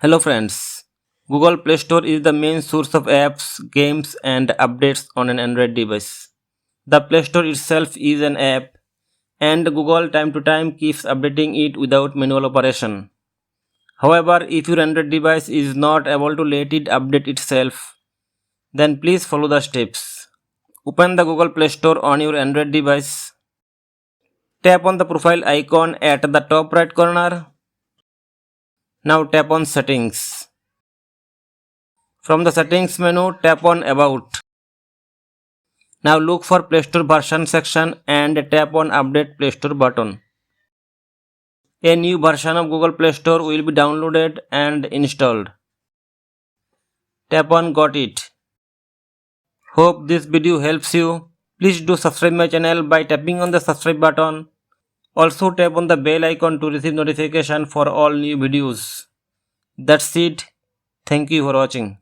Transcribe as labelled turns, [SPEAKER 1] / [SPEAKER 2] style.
[SPEAKER 1] Hello friends. Google Play Store is the main source of apps, games and updates on an Android device. The Play Store itself is an app and Google time to time keeps updating it without manual operation. However, if your Android device is not able to let it update itself, then please follow the steps. Open the Google Play Store on your Android device. Tap on the profile icon at the top right corner. Now tap on Settings. From the Settings menu, tap on About. Now look for Play Store version section and tap on Update Play Store button. A new version of Google Play Store will be downloaded and installed. Tap on Got It. Hope this video helps you. Please do subscribe my channel by tapping on the subscribe button. Also tap on the bell icon to receive notification for all new videos. That's it. Thank you for watching.